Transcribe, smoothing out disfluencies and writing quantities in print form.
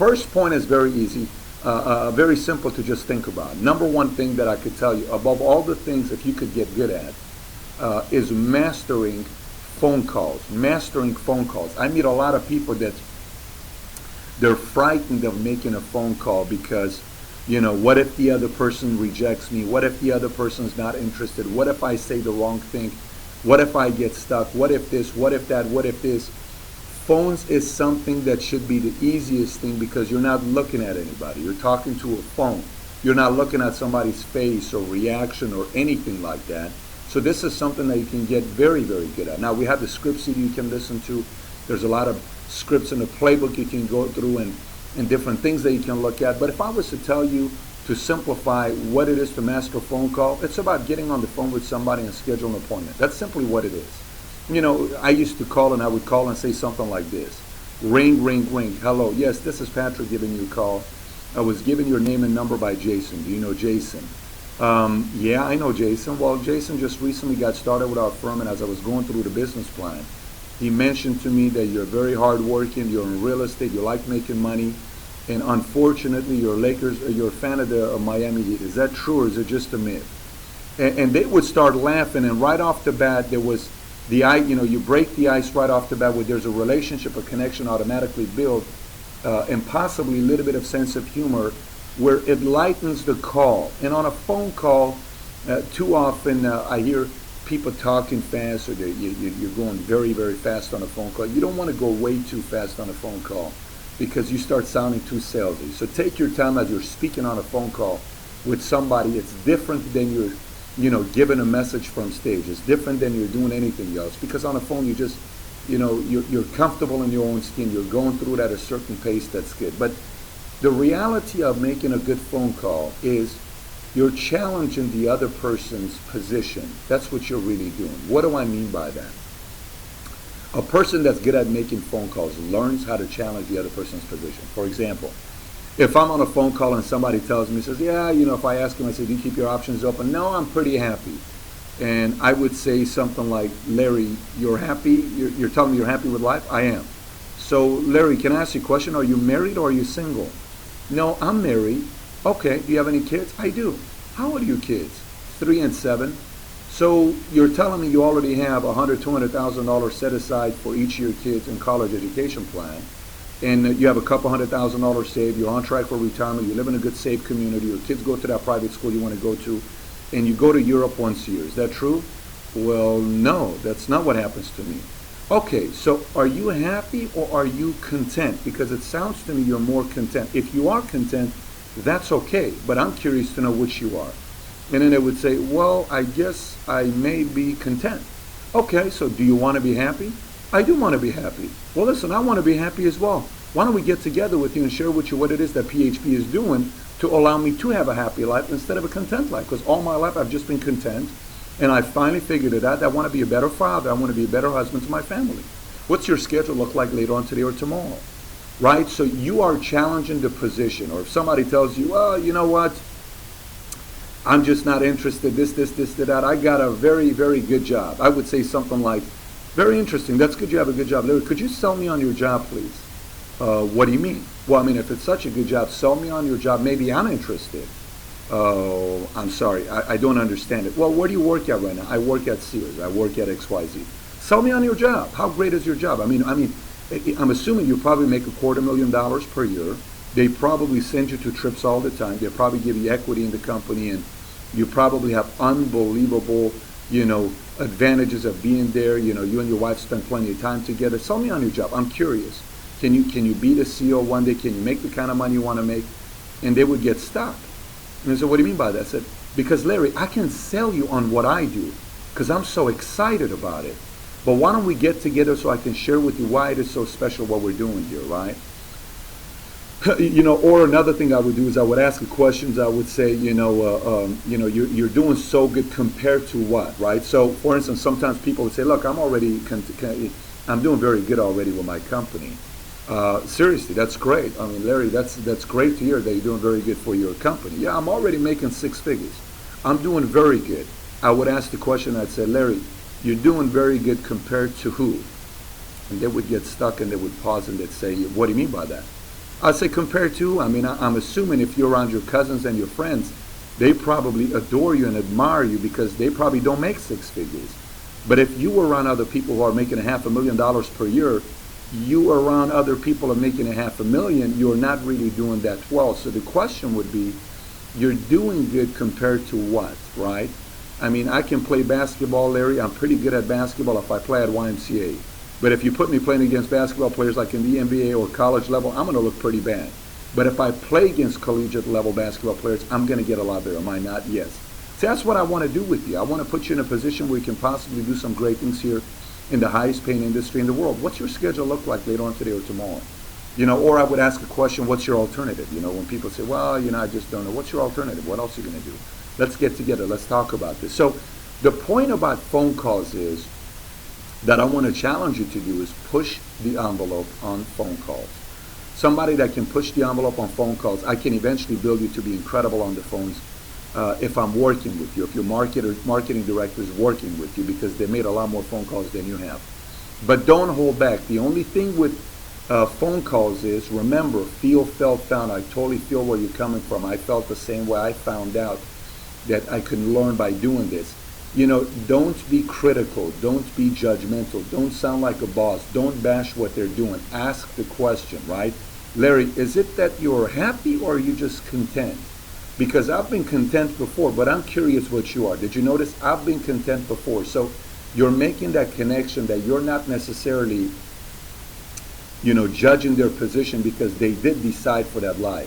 first point is very easy, very simple to just think about. Number one thing that I could tell you, above all the things, if you could get good at, is mastering phone calls. Mastering phone calls. I meet a lot of people that they're frightened of making a phone call because, what if the other person rejects me? What if the other person's not interested? What if I say the wrong thing? What if I get stuck? What if this? What if that? What if this? Phones is something that should be the easiest thing because you're not looking at anybody. You're talking to a phone. You're not looking at somebody's face or reaction or anything like that. So this is something that you can get very, very good at. Now, we have the script CD you can listen to. There's a lot of scripts in the playbook you can go through and different things that you can look at. But if I was to tell you to simplify what it is to master a phone call, it's about getting on the phone with somebody and schedule an appointment. That's simply what it is. I used to call and I would call and say something like this. Ring, ring, ring. Hello. Yes, this is Patrick giving you a call. I was given your name and number by Jason. Do you know Jason? Yeah, I know Jason. Well, Jason just recently got started with our firm, and as I was going through the business plan, he mentioned to me that you're very hardworking, you're in real estate, you like making money, and unfortunately you're a fan of the Miami Heat. Is that true or is it just a myth? And they would start laughing, and right off the bat there was you break the ice right off the bat where there's a relationship, a connection automatically built, and possibly a little bit of sense of humor where it lightens the call. And on a phone call, too often I hear people talking fast, or you're going very, very fast on a phone call. You don't want to go way too fast on a phone call because you start sounding too salesy. So take your time as you're speaking on a phone call with somebody. It's different than you're giving a message from stage. It's different than you're doing anything else, because on a phone you just, you're comfortable in your own skin. You're going through it at a certain pace. That's good. But the reality of making a good phone call is you're challenging the other person's position. That's what you're really doing. What do I mean by that? A person that's good at making phone calls learns how to challenge the other person's position. For example, if I'm on a phone call and somebody tells me, says, yeah, if I ask him, I say, do you keep your options open? No, I'm pretty happy. And I would say something like, Larry, you're happy? You're telling me you're happy with life? I am. So, Larry, can I ask you a question? Are you married or are you single? No, I'm married. Okay, do you have any kids? I do. How old are your kids? 3 and 7. So you're telling me you already have $100,000, $200,000 set aside for each of your kids in college education plan, and you have a couple $100,000 saved, you're on track for retirement, you live in a good, safe community, your kids go to that private school you want to go to, and you go to Europe once a year. Is that true? Well, no, that's not what happens to me. Okay, so are you happy or are you content? Because it sounds to me you're more content. If you are content, that's okay, but I'm curious to know which you are. And then they would say, well, I guess I may be content. Okay, so do you want to be happy? I do want to be happy. Well, listen, I want to be happy as well. Why don't we get together with you and share with you what it is that PHP is doing to allow me to have a happy life instead of a content life? Because all my life I've just been content, and I finally figured it out. I want to be a better father. I want to be a better husband to my family. What's your schedule look like later on today or tomorrow? Right? So you are challenging the position. Or if somebody tells you, well, you know what? I'm just not interested, this, that. I got a very, very good job. I would say something like, very interesting. That's good you have a good job. Larry, could you sell me on your job, please? What do you mean? Well, I mean, if it's such a good job, sell me on your job. Maybe I'm interested. Oh, I'm sorry. I don't understand it. Well, where do you work at right now? I work at Sears. I work at XYZ. Sell me on your job. How great is your job? I mean, I'm assuming you probably make $250,000 per year. They probably send you to trips all the time. They probably give you equity in the company, and you probably have unbelievable, advantages of being there. You and your wife spend plenty of time together. Sell me on your job. I'm curious. Can you be the CEO one day? Can you make the kind of money you want to make? And they would get stuck. And I said, what do you mean by that? I said, because Larry, I can sell you on what I do because I'm so excited about it. But why don't we get together so I can share with you why it is so special what we're doing here, right? Or another thing I would do is I would ask the questions. I would say, you're doing so good compared to what, right? So, for instance, sometimes people would say, look, I'm doing very good already with my company. Seriously, that's great. I mean, Larry, that's great to hear that you're doing very good for your company. Yeah, I'm already making 6 figures. I'm doing very good. I would ask the question. I'd say, Larry, you're doing very good compared to who? And they would get stuck and they would pause and they'd say, what do you mean by that? I'd say compared to, I mean, I'm assuming if you're around your cousins and your friends, they probably adore you and admire you because they probably don't make six figures. But if you were around other people who are making $500,000 per year, you are around other people who are making $500,000, you're not really doing that well. So the question would be, you're doing good compared to what, right? I mean, I can play basketball, Larry. I'm pretty good at basketball if I play at YMCA. But if you put me playing against basketball players like in the NBA or college level, I'm going to look pretty bad. But if I play against collegiate level basketball players, I'm going to get a lot better. Am I not? Yes. See, that's what I want to do with you. I want to put you in a position where you can possibly do some great things here in the highest paying industry in the world. What's your schedule look like later on today or tomorrow? Or I would ask a question, what's your alternative? When people say, well, I just don't know. What's your alternative? What else are you going to do? Let's get together. Let's talk about this. So the point about phone calls is that I want to challenge you to do is push the envelope on phone calls. Somebody that can push the envelope on phone calls, I can eventually build you to be incredible on the phones if I'm working with you, if your marketing director is working with you, because they made a lot more phone calls than you have. But don't hold back. The only thing with phone calls is, remember, feel, felt, found. I totally feel where you're coming from. I felt the same way. I found out that I can learn by doing this. Don't be critical. Don't be judgmental. Don't sound like a boss. Don't bash what they're doing. Ask the question, right? Larry, is it that you're happy or are you just content? Because I've been content before, but I'm curious what you are. Did you notice? I've been content before. So you're making that connection that you're not necessarily, judging their position because they did decide for that life.